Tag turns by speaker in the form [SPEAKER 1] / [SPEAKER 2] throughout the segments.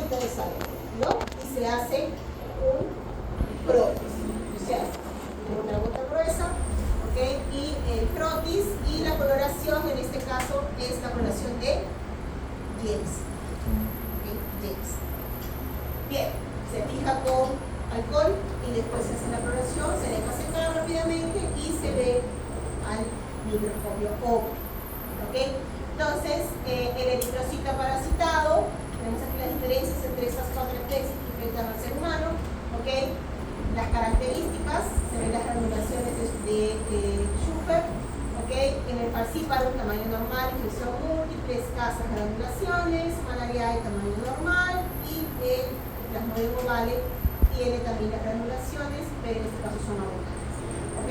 [SPEAKER 1] gotita de sangre, ¿no? Y se hace un frotis, o sea, una gota gruesa, ¿ok? Y el frotis y la coloración, en este caso, es la coloración de James. ¿Okay? James. Bien, se fija con alcohol y después se hace la coloración, se deja secar rápidamente y se ve al microscopio ojo. ¿Ok? Entonces, el eritrocito parasitado, tenemos aquí las diferencias entre estas cuatro especies que enfrentan al ser humano. ¿Ok? Las características, se ven las granulaciones de Schufer. ¿Ok? En el falciparum, tamaño normal, infección múltiple, escasas granulaciones, malariae, tamaño normal, y el plasmodium ovale tiene también las granulaciones, pero en este caso son abundantes. ¿Ok?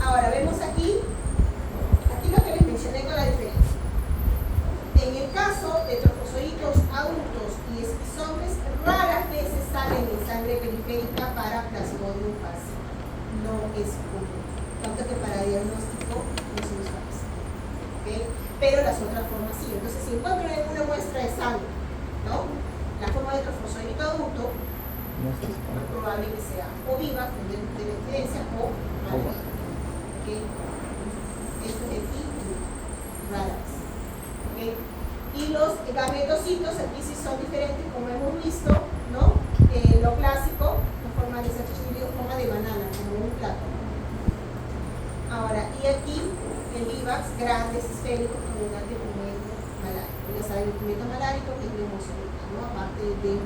[SPEAKER 1] Ahora vemos aquí lo que les mencioné con la diferencia. En el caso de trofozoitos adultos y esquizones, raras veces salen en sangre periférica para plasmodium falciparum. No es común, tanto que para diagnóstico no se usa eso. ¿Okay? Pero las otras formas sí. Entonces, si encuentran una muestra de sangre, ¿no? La forma de trofozoito adulto, es probable que sea o viva, de la incidencia, o rara. ¿Okay? Esto es aquí, raras. ¿Okay? Y los gametocitos aquí sí son diferentes, como hemos visto, ¿no? Lo clásico, en forma de en forma de banana, como un plátano. Ahora, y aquí el vivax, grandes, esféricos, abundante pigmento malárico. Ya saben, el pigmento malárico es la hemosolita, ¿no? Aparte del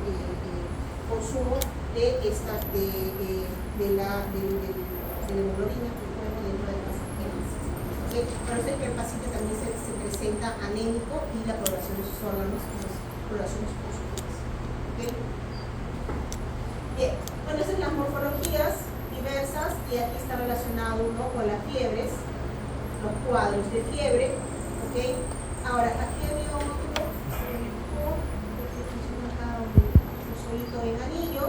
[SPEAKER 1] consumo de esta, de la hemoglobina que ponemos dentro de las hemosis. ¿Okay? Por eso es que el paciente también se presenta anémico y la coloración de sus órganos es coloraciones positivas. ¿Okay? Bien, bueno, esas son las morfologías diversas y aquí está relacionado uno con las fiebres, los cuadros de fiebre. ¿Okay? Ahora, aquí había otro en anillo.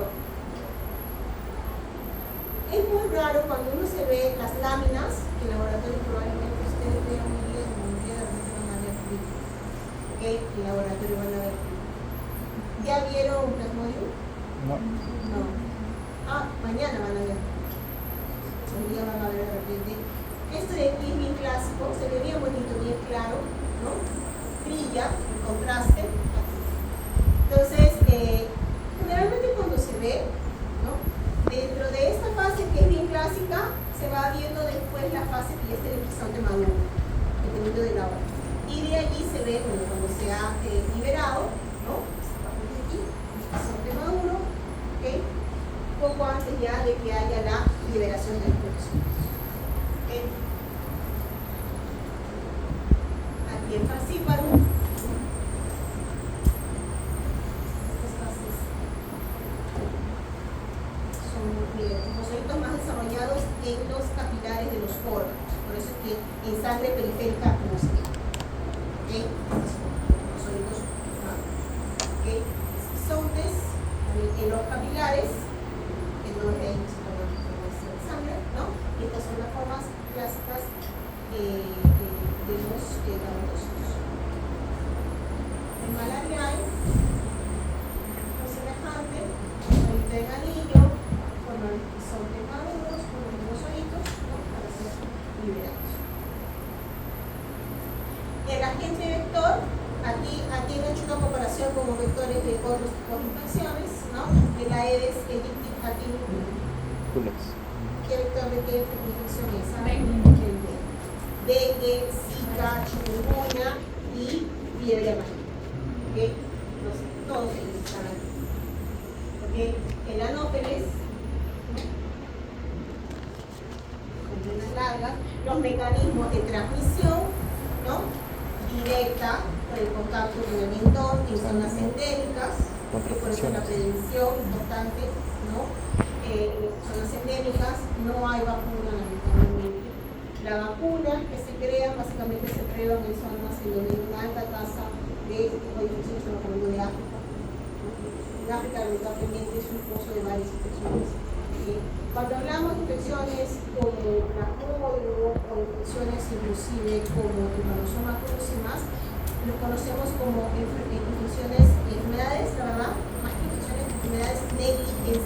[SPEAKER 1] Es muy raro cuando uno se ve las láminas, que en laboratorio probablemente ustedes vean un día de repente van a ver frío. ¿Ok? En laboratorio van a ver frío. ¿Ya vieron un plasmodium?
[SPEAKER 2] No.
[SPEAKER 1] No. Ah, mañana van a ver. Un día van a ver de repente. Esto de aquí es bien clásico, se ve bien bonito, bien claro, ¿no? Brilla, el contraste. Entonces, generalmente cuando se ve, ¿no? Dentro de esta fase que es bien clásica, se va viendo después la fase que ya está el esquizonte maduro, dependiendo de la hora. Y de allí se ve, bueno, cuando se ha liberado, ¿no? Esta parte de aquí, el esquizonte maduro, ¿ok? Poco antes ya de que haya la liberación del pulso. ¿Okay? Aquí el falciparum. Trofozoitos más desarrollados en los capilares de los órganos, por eso es que en sangre periférica no se ve. ¿Okay? Trofozoitos maduros. ¿Okay? Esquizontes en los capilares, que no es de ahí de sangre, ¿no? Y estas son las formas clásicas de los gametocitos. El malariae es semejante, ahorita en anillo, son de maduros, con los trofozoitos, ¿no? Para ser liberados. El agente vector, aquí han hecho una comparación con los vectores de otros tipos de infecciones, ¿no? El Aedes aegypti
[SPEAKER 2] Culex.
[SPEAKER 1] ¿Qué vector de qué infección es? El dengue, zika, chikungunya y fiebre amarilla. ¿Okay? Todos ellos están aquí. ¿Okay? El anófeles, largas, los mecanismos de transmisión, ¿no? Directa por el contacto con el entorno, en zonas endémicas, que por eso la prevención importante, ¿no? Zonas endémicas, no hay vacuna lamentablemente. La vacuna que se crea, básicamente se prueba en zonas en donde hay una alta tasa de infecciones, estamos hablando de África. En África lamentablemente es un pozo de varias infecciones. Cuando hablamos de infecciones como plasmodium o infecciones inclusive como trypanosoma cruzi, los conocemos como infecciones, enfermedades, la verdad, más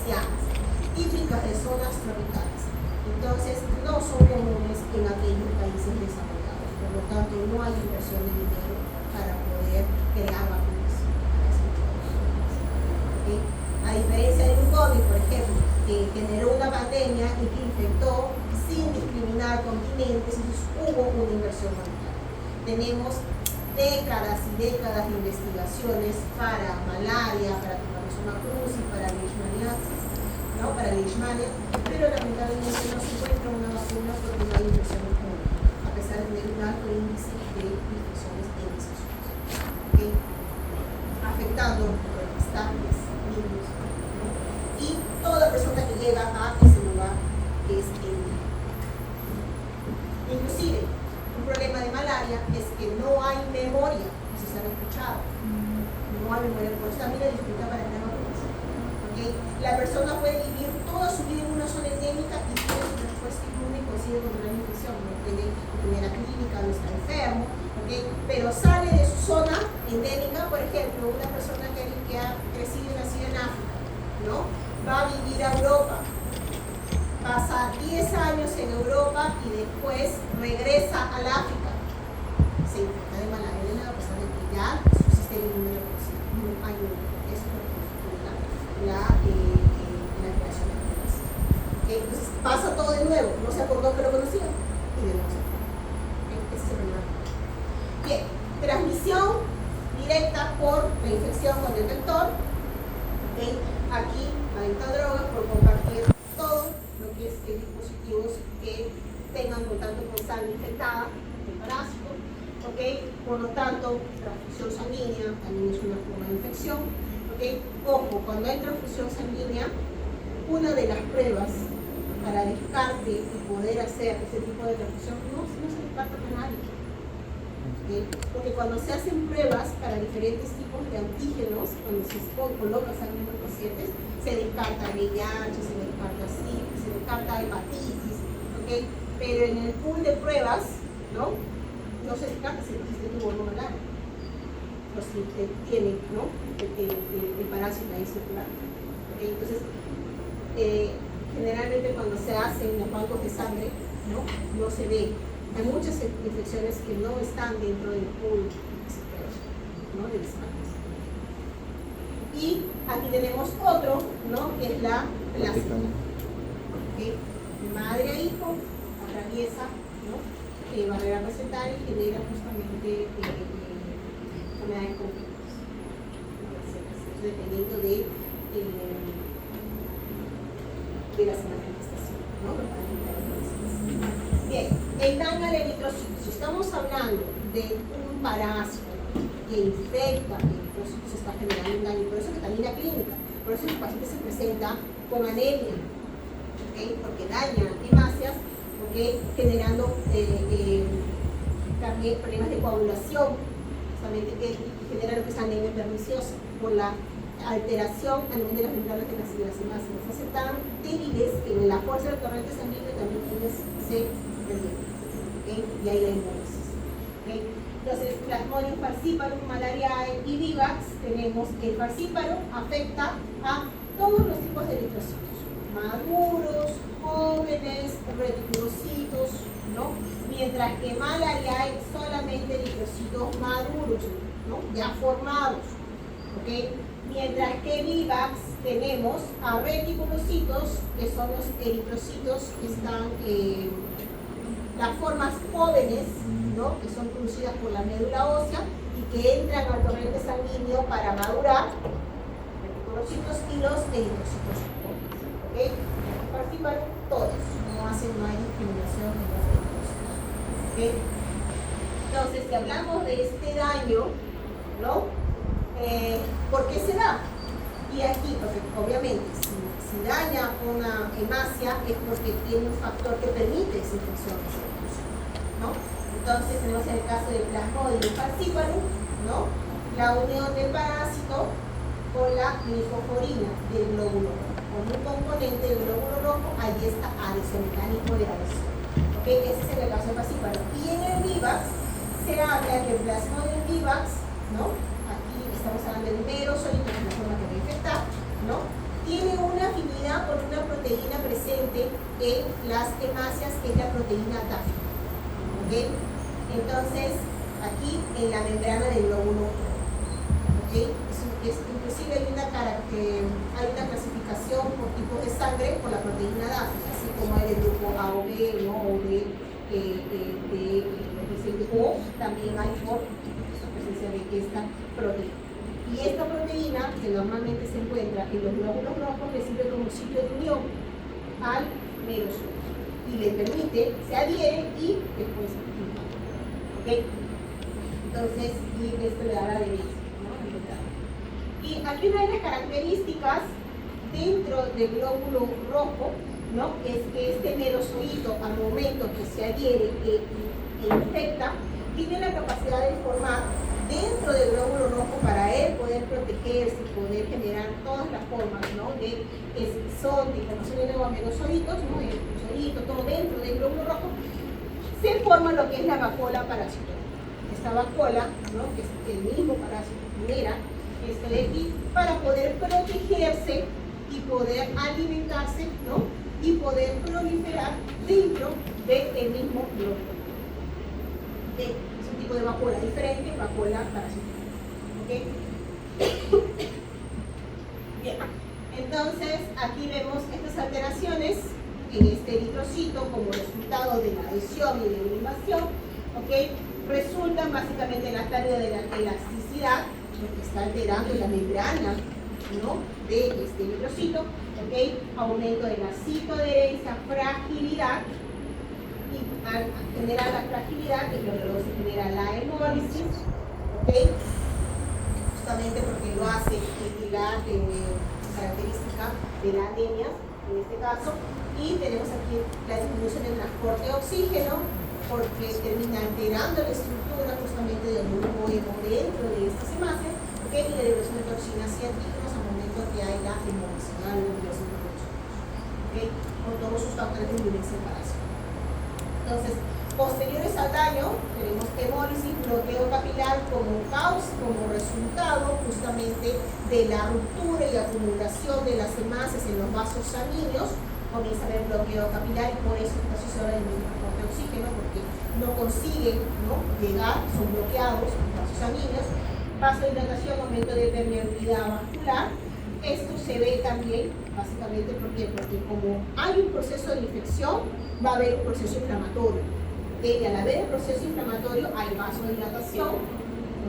[SPEAKER 1] ancianas, típicas de zonas tropicales. Entonces, no son comunes en aquellos países desarrollados. Por lo tanto, no hay inversión de dinero para poder crear vacunas para ese tipo de enfermedades. ¿Okay? A diferencia de un COVID, por ejemplo, que generó una pandemia y que infectó sin discriminar continentes, entonces hubo una inversión monetaria. Tenemos décadas y décadas de investigaciones para malaria, para tuberculosis cruzi, para leishmaniasis, ¿no? Para leishmania, pero lamentablemente no se encuentra una vacuna porque no hay inversión pública, a pesar de tener un alto índice de infecciones en esas zonas, ¿okay? Afectando gestantes, niños, ¿no? Y toda persona que llega a ese lugar es endémica. Inclusive, un problema de malaria es que no hay memoria, no sé si se han escuchado, no hay memoria, por eso también la dificultad para tener vacunas. ¿Okay? La persona puede vivir toda su vida en una zona endémica y tiene su respuesta inmune y consigue controlar la infección, no tiene primera clínica, no está enfermo, ¿okay? Pero sale de su zona endémica, por ejemplo, una persona que ha crecido y nacido en África, ¿no? Va a vivir a Europa, pasa 10 años en Europa y después regresa al África, se infecta de malaria, a pesar de que ya su sistema inmune no hay eso es la creación de vacunas. Entonces pasa todo de nuevo, no se acordó que lo conocía y de nuevo se acordó. Ese es el problema. Bien, transmisión directa por la infección con el vector. Aquí, adicto a drogas, por compartir todo lo que es dispositivos que tengan contacto con sangre infectada del parásito, ¿okay? Por lo tanto, transfusión sanguínea también es una forma de infección, ¿okay? Ojo, cuando hay transfusión sanguínea, una de las pruebas para descarte y poder hacer ese tipo de transfusión no se descarta con nadie, ¿okay? Porque cuando se hacen pruebas para diferentes tipos de antígenos, cuando se coloca sangre en los pacientes, se descarta VIH, se descarta sífilis, se descarta hepatitis, ¿okay? Pero en el pool de pruebas, no se descarta si el paciente tuvo no malaria, o si tiene, ¿no? el parásito ahí circulando. ¿Okay? Entonces, generalmente cuando se hacen los bancos de sangre, no se ve. Hay muchas infecciones que no están dentro del pool de descartes. Y aquí tenemos otro, ¿no? Que es la plasmina. ¿Okay? De madre a hijo, atraviesa, ¿no? Barrera placentaria y genera justamente enfermedades congénitas, dependiendo de las manifestaciones, ¿no? Bien, el daño al eritrocito. Si estamos hablando de un parásito que infecta el eritrocito, se está generando un daño. Por eso que también la clínica, por eso el paciente se presenta con anemia, ¿okay? Porque daña hemácias, ¿okay? Generando también problemas de coagulación, justamente que genera lo que es anemia perniciosa, por la alteración a nivel de las membranas de las hemácias. Se hacen tan débiles que en la fuerza del torrente sanguíneo también se revienten, ¿okay? Y ahí la hemólisis. ¿Okay? Entonces, Plasmodium falciparum, malariae y vivax, tenemos que el falcíparo afecta a todos los tipos de eritrocitos, maduros, jóvenes, reticulocitos, ¿no? Mientras que malariae solamente eritrocitos maduros, ¿no? Ya formados, ¿ok? Mientras que vivax tenemos a reticulocitos, que son los eritrocitos que están, las formas jóvenes, ¿no? Que son producidas por la médula ósea y que entran al torrente sanguíneo para madurar, reticulocitos y los eritrocitos jóvenes, ¿ok? Participan todos, no hay discriminación en los eritrocitos, ¿ok? Entonces, si hablamos de este daño, ¿no? ¿Por qué se da? Y aquí, porque obviamente, si daña una hemácia es porque tiene un factor que permite esa infección, ¿no? Entonces, tenemos el caso del Plasmodium falciparum, ¿no? La unión del parásito con la glicoforina del glóbulo rojo. Con un componente del glóbulo rojo, ahí está adhesión, mecanismo de adhesión. ¿Okay? Ese es el caso del falciparum. Y en el vivax se habla que el Plasmodium vivax, ¿no? Aquí estamos hablando del mero solito, que es la forma que va a infectar, ¿no? Tiene una afinidad proteína presente en las hemácias es la proteína DAF. ¿Okay? Entonces, aquí en la membrana del glóbulo. ¿Okay? Inclusive hay una clasificación por tipos de sangre por la proteína DAF, así como hay el grupo A o B, ¿no? O de O, también hay por la presencia de esta proteína. Y esta proteína, que normalmente se encuentra en los glóbulos rojos, recibe como sitio de unión al merosoma y le permite, se adhiere y después activa. ¿Okay? Entonces, y esto le da la adherencia, ¿no? Y aquí una de las características dentro del glóbulo rojo, ¿no? Es que este merozoito, al momento que se adhiere e infecta, tiene la capacidad de formar dentro del glóbulo rojo, para él poder protegerse y poder generar todas las formas, ¿no? De esquizonte y formación de nuevos merozoitos, ¿no? El merozoito, todo dentro del glóbulo rojo, se forma lo que es la vacuola parasitoide. Esta vacuola, ¿no? Que es el mismo parásito que genera esto de aquí, para poder protegerse y poder alimentarse, ¿no? Y poder proliferar dentro del mismo glóbulo. Es un tipo de vacuola diferente, vacuola parasitoide. ¿Okay? Bien, entonces aquí vemos estas alteraciones en este eritrocito como resultado de la adhesión y de la invasión. ¿Okay? Resultan básicamente en la pérdida de la elasticidad, lo que está alterando la membrana, ¿no? De este eritrocito. ¿Okay? Aumento de la citoadherencia, fragilidad, y al generar la fragilidad, que es lo que luego se genera la hemólisis, ¿okay? Justamente porque lo hace la característica de la anemia, en este caso, y tenemos aquí la disminución del transporte de oxígeno, porque termina alterando la estructura justamente del grupo hemo dentro de estas hemácias, ¿okay? Y la liberación de toxinas científicas al momento que hay la hemólisis, la liberación de toxinas, ¿okay? Con todos sus factores de violencia parásita. Entonces, posteriores al daño, tenemos hemólisis, bloqueo capilar como causa, como resultado justamente de la ruptura y acumulación de las hemácias en los vasos sanguíneos. Comienza a haber bloqueo capilar y por eso está asociado al transporte de oxígeno, porque no consiguen, ¿no? Llegar, son bloqueados los vasos sanguíneos. Vasodilatación, aumento de permeabilidad vascular. Esto se ve también, básicamente, porque como hay un proceso de infección, va a haber un proceso inflamatorio. ¿Okay? Y al haber el proceso inflamatorio, hay vasodilatación,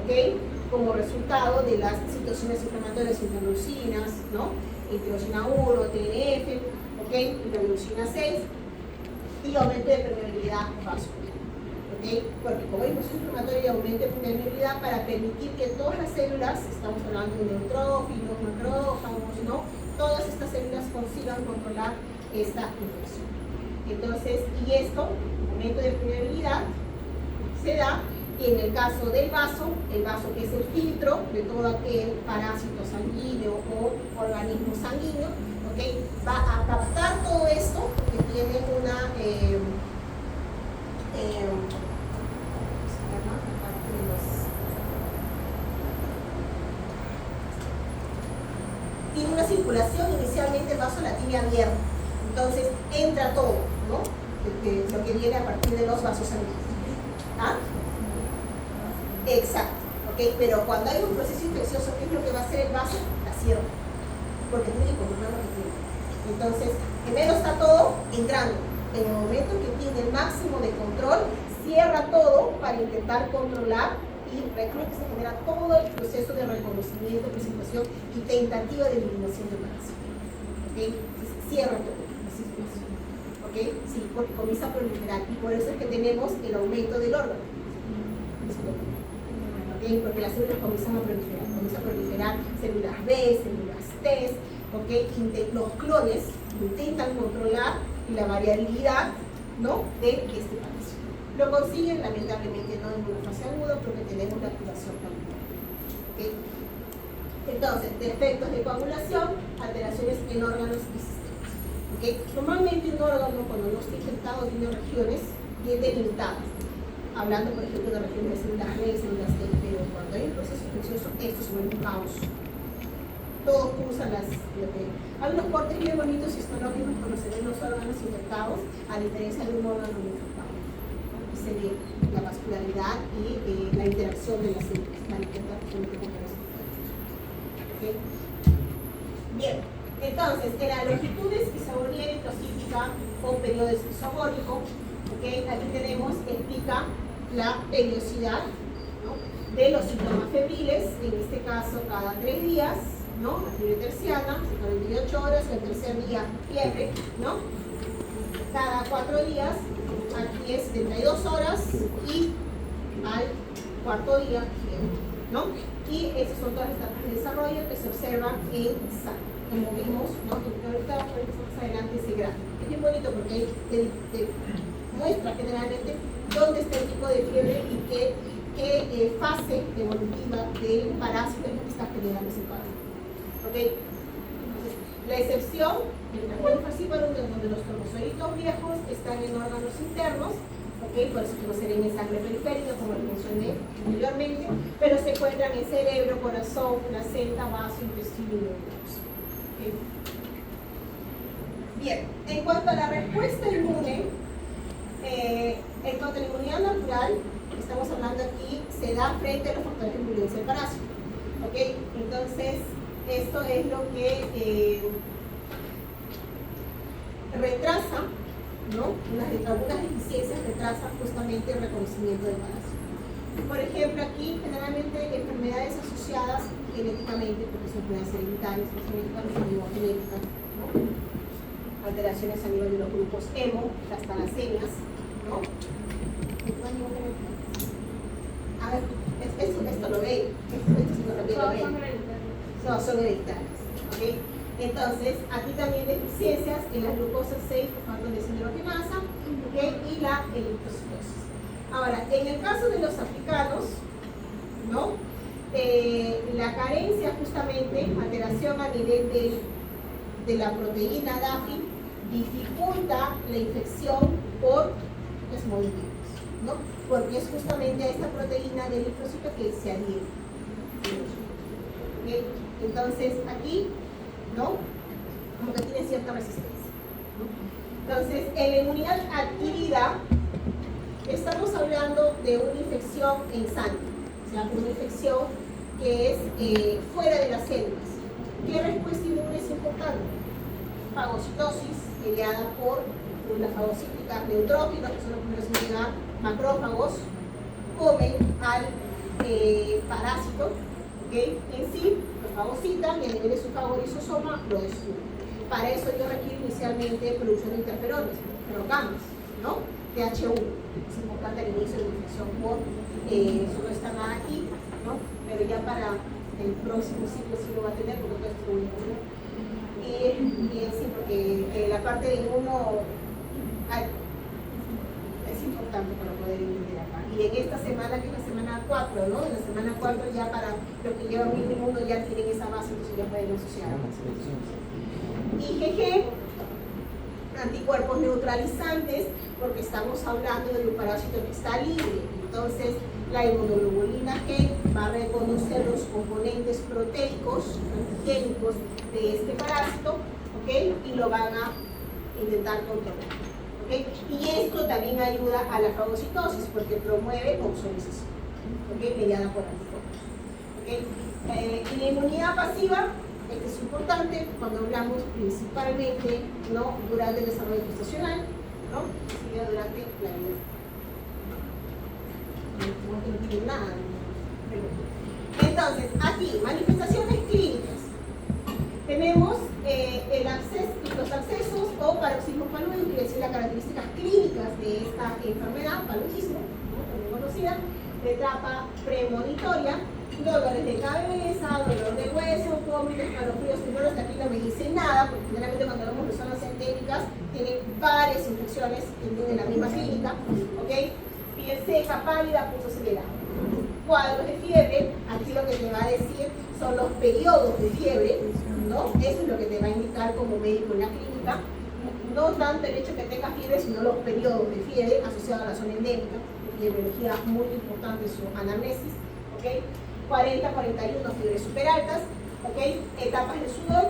[SPEAKER 1] ¿okay? Como resultado de las citocinas inflamatorias, interleucinas, ¿no? Interleucina 1, TNF, ¿okay? Interleucina 6, y aumento de permeabilidad vascular. ¿Okay? Porque como hay proceso inflamatorio y aumento de permeabilidad para permitir que todas las células, estamos hablando de neutrófilos, macrófagos, ¿no? Todas estas células consigan controlar esta infección. Entonces, y esto, aumento de permeabilidad, se da en el caso del vaso, el vaso que es el filtro de todo aquel parásito sanguíneo o organismo sanguíneo, ¿okay? Va a captar todo esto que tiene una tiene una circulación, inicialmente el vaso la tiene abierta, entonces entra todo, ¿no? Lo que viene a partir de los vasos sanguíneos. ¿Ah? Exacto, ¿okay? Pero cuando hay un proceso infeccioso, ¿qué es lo que va a hacer el vaso? La cierra, porque tiene que controlar lo que tiene. Entonces, primero está todo entrando. En el momento que tiene el máximo de control, cierra todo para intentar controlar y recluta, que se genera todo el proceso de reconocimiento, presentación y tentativa de eliminación del parásito. ¿Okay? Entonces, cierra todo, la circulación. ¿Okay? Sí, porque comienza a proliferar y por eso es que tenemos el aumento del órgano. ¿Okay? Porque las células comienzan a proliferar células B, células T, ¿okay? Los clones intentan controlar la variabilidad, ¿no? De este parásito. Lo consiguen, lamentablemente, no en una fase aguda porque tenemos la activación también. ¿Okay? Entonces, defectos de coagulación, alteraciones en órganos y sistemas. ¿Okay? Normalmente un órgano, cuando no está infectado, tiene regiones bien delimitadas. Hablando, por ejemplo, de regiones de células B, células T, pero cuando hay un proceso infeccioso, esto se vuelve un caos. todos pulsan hay unos cortes bien bonitos histológicos cuando se ven los órganos infectados, a diferencia de un órgano no infectado. Se ve la vascularidad y la interacción de las células, la ¿okay? Bien, entonces, en la longitud esquizofrenia ectosífica o periodo esquizofónico, ¿okay? Aquí tenemos, explica la periodicidad, ¿no?, de los síntomas febriles, en este caso cada 3 días, ¿no? La fiebre terciana, 48 horas, el tercer día fiebre, ¿no? Cada 4 días, aquí es 72 horas y al cuarto día fiebre, ¿no? Y esas son todas las etapas de desarrollo que se observan en sangre, como vimos, ¿no? Ahorita más adelante ese gráfico. Es bien bonito porque te muestra generalmente dónde está el tipo de fiebre y qué fase evolutiva del parásito es lo que está generando ese parásito. ¿Okay? Entonces, la excepción, el falciparum, donde los cromosomitos viejos están en órganos internos, ¿okay? Por eso que no se ven en sangre periférica, como lo mencioné anteriormente, pero se encuentran en cerebro, corazón, placenta, vaso, intestino y órganos. ¿Okay? Bien, en cuanto a la respuesta inmune, en cuanto a la inmunidad natural, estamos hablando aquí, se da frente a los factores de violencia del parásito. ¿Okay? Entonces, esto es lo que retrasa, ¿no? Algunas deficiencias retrasan justamente el reconocimiento del parásito. Por ejemplo, aquí generalmente enfermedades asociadas genéticamente, porque son enfermedades hereditarias, genéticas, ¿no? Alteraciones a nivel de los grupos hemo, las talasemias, ¿no? A ver, esto lo ven, esto también lo ven. No, son hereditarias. ¿Okay? Entonces, aquí también deficiencias en la glucosa 6 fosfato deshidrogenasa, ¿okay? Y la electrocitosis. Ahora, en el caso de los africanos, ¿no? La carencia justamente, alteración a nivel de la proteína DAFI, dificulta la infección por desmovimientos, ¿no? Porque es justamente a esta proteína del eritrocito que se adhiere. ¿Okay? Entonces, aquí, ¿no? Como que tiene cierta resistencia, ¿no? Entonces, en la inmunidad adquirida, estamos hablando de una infección en sangre, o sea, una infección que es fuera de las células. ¿Qué respuesta inmune es importante? Fagocitosis, mediada por una fagocítica, neutrófilos, que son los primeros en llegar, macrófagos, comen al parásito, ¿okay? En sí, lo fagocitan y a nivel de su fagorisosoma lo destruyen. Para eso yo requiero inicialmente producción de interferones, ferrocamas, ¿no? TH1, es importante al inicio de la infección por, eso no está nada aquí, ¿no? Pero ya para el próximo ciclo sí lo va a tener, porque todo esto es muy y sí, porque la parte de inmuno es importante para poder entender acá. Y en esta semana, que es la semana 4, ¿no? En la semana 4 ya para los que llevan bien inmuno ya tienen esa base, entonces ya pueden asociar. IgG, anticuerpos neutralizantes, porque estamos hablando de un parásito que está libre. Entonces, la inmunoglobulina G va a reconocer los componentes proteicos, antigénicos de este parásito, ¿okay? Y lo van a intentar controlar. ¿Okay? Y esto también ayuda a la fagocitosis, porque promueve oxonización, ¿okay? Mediada por anticuerpos. ¿Okay? Y la inmunidad pasiva, esto es importante cuando hablamos principalmente, ¿no? Durante el desarrollo gestacional, ¿no? Sigue durante la vida. No tiene nada. Entonces, aquí, manifestaciones clínicas. Tenemos los abscesos o paroxismo paludismo, que es las características clínicas de esta enfermedad, paludismo, ¿no? También conocida, de etapa premonitoria, dolores de cabeza, dolor de hueso, vómitos, escalofríos, temblores. De aquí no me dice nada, porque generalmente cuando hablamos de zonas endémicas tienen varias infecciones que tienen la misma clínica, ¿ok? Piel seca, pálida, pulso acelerado. Cuadros de fiebre, aquí lo que te va a decir son los periodos de fiebre, ¿no? Eso es lo que te va a indicar como médico en la clínica. No tanto el hecho de que tengas fiebre, sino los periodos de fiebre asociados a la zona endémica, epidemiología muy importante en su anamnesis, ¿ok? 40, 41 fiebres super altas, ¿Ok? Etapas del sudor,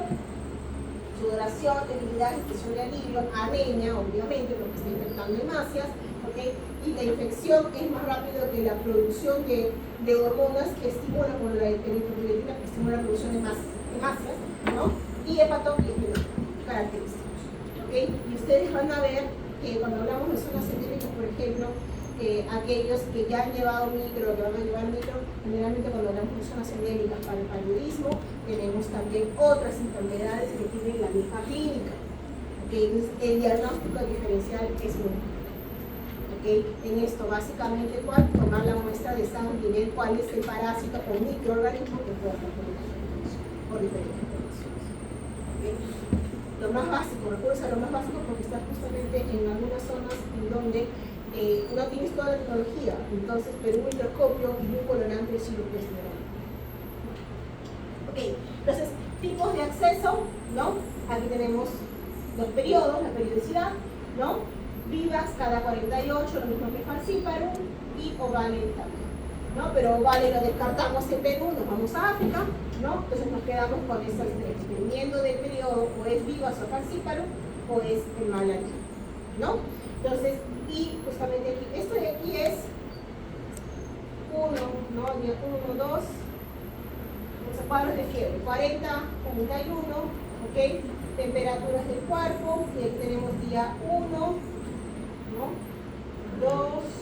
[SPEAKER 1] sudoración, debilidad, expresión de alivio, anemia, obviamente, porque está infectando hemácias, ¿ok? Y la infección es más rápido que la producción de hormonas que estimulan, como la eritropoyetina, que estimula la producción de hemácias, ¿no? Y hepatoquímica, característicos, ¿ok? Y ustedes van a ver que cuando hablamos de zonas endémicas, por ejemplo, aquellos que ya han llevado micro, que van a llevar micro, generalmente cuando hablamos de zonas endémicas para el paludismo, tenemos también otras enfermedades que tienen la misma clínica. ¿Okay? Entonces, el diagnóstico diferencial es único. ¿Okay? En esto, básicamente, ¿cuál? Tomar la muestra de sangre y ver cuál es el parásito o microorganismo que puede estar por diferentes condiciones. ¿Okay? Lo más básico, recurso a lo más básico porque está justamente en algunas zonas en donde no tienes toda la tecnología, entonces, pero un microscopio y un colorante sí lo puedes tener. Ok, entonces, tipos de acceso, ¿no? Aquí tenemos los periodos, la periodicidad, ¿no? Vivas cada 48, lo mismo que falciparum, y ovale también, ¿no? Pero ovale lo descartamos en Perú, nos vamos a África, ¿no? Entonces nos quedamos con esas tres, dependiendo del periodo, o es vivas o falciparum, o es el malaria, ¿no? Entonces, y justamente aquí, esto de aquí es 1, ¿no? 1, 2, los cuadros de fiebre, 40, 41, ¿ok? Temperaturas del cuerpo, y aquí tenemos día 1, ¿no? 2,